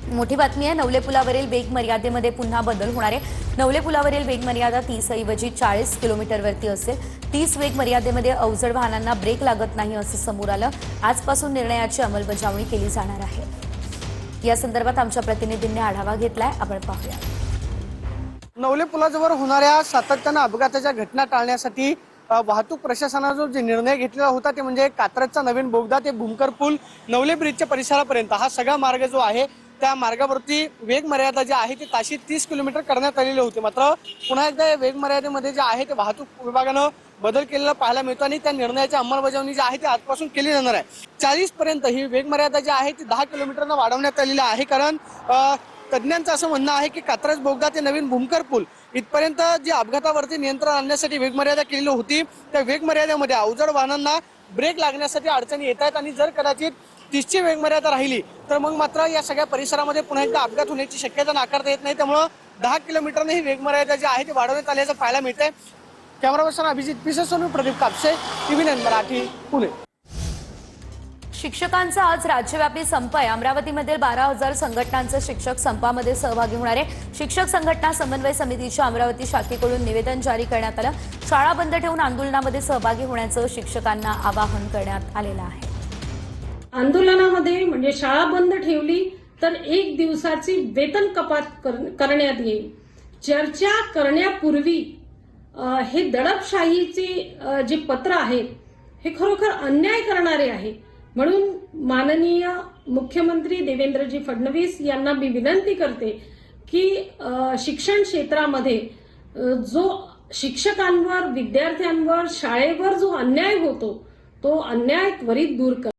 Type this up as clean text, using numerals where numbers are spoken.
मोठी बातमी आहे। नवले पुलावरील वेग मर्यादेमध्ये पुन्हा बदल होणार आहे। नवले पुलावरील वेग मर्यादा 30 ऐवजी 40 किलोमीटरवरती असेल। 30 वेग मर्यादेमध्ये अवजड वाहनांना ब्रेक लागत नाही असं समोर आलं। आजपासून निर्णयाची अंमलबजावणी केली जाणार आहे। या संदर्भात आमच्या प्रतिनिधींनी आढावा घेतलाय, आपण पाहूया। नवले पुलाजवळ होणाऱ्या सातत्यानं अपघाताच्या घटना टाळण्यासाठी वाहतूक प्रशासनाने जो निर्णय घेतलेला होता ते म्हणजे कात्रजचा नवीन बोगदा ते भूमकर पूल नवले ब्रिजच्या परिसरापर्यंत हा सगळा मार्ग जो आहे त्या मार्गावरती वेग मर्यादा जी आहे ती ताशी 30 किलोमीटर करण्यात आलेली होती। मात्र पुन्हा एकदा या वेग मर्यादेमध्ये जे आहे ते वाहतूक विभागानं बदल केलेला पाहायला मिळतो आणि त्या निर्णयाची अंमलबजावणी जी आहे ती आजपासून केली जाणार आहे। 40 पर्यंत ही वेग मर्यादा जी आहे ती 10 किलोमीटरनं वाढवण्यात आलेली आहे। कारण तज्ज्ञांचं असं म्हणणं आहे की कात्रज बोगदा ते नवीन भूमकर पूल इथपर्यंत जी अपघातावरती नियंत्रण आणण्यासाठी वेग मर्यादा केलेली होती त्या वेग मर्यादेमध्ये अवजड वाहनांना ब्रेक लागण्यासाठी अडचणी येत आहेत आणि जर कदाचित 30ची वेग मर्यादा राहिली तर मग मात्र या सगळ्या परिसरामध्ये पुन्हा एकदा अपघात होण्याची शक्यता नाकारता येत नाही। त्यामुळे 10 किलोमीटरने ही वेग मर्यादा जी आहे ती वाढवण्यात आल्याचं पाहायला मिळतंय। Camera person Abhijit Pisesonu, Pradeep Kapse, TV9 Marathi, Pune. शिक्षकांचा आज राज्यव्यापी संप आहे। अमरावतीमधील 12,000 संघटनांचे शिक्षक संपामध्ये सहभागी होणार आहे। शिक्षक संघटना समन्वय समितीच्या अमरावती शाखेकडून निवेदन जारी करण्यात आलं। शाळा बंद ठेवून आंदोलनामध्ये सहभागी होण्याचं शिक्षकांना आवाहन करण्यात आलेलं आहे। आंदोलनामध्ये म्हणजे शाळा बंद ठेवली तर 1 दिवसाची वेतन कपात करण्यात येईल। चर्चा करण्यापूर्वी हे दडपशाहीचे जे पत्र आहेत हे खरोखर अन्याय करणारे आहे। म्हणून माननीय मुख्यमंत्री देवेंद्रजी फडणवीस यांना मी विनंती करते की शिक्षण क्षेत्रामध्ये जो शिक्षकांवर, विद्यार्थ्यांवर, शाळेवर जो अन्याय होतो तो अन्याय त्वरित दूर कर।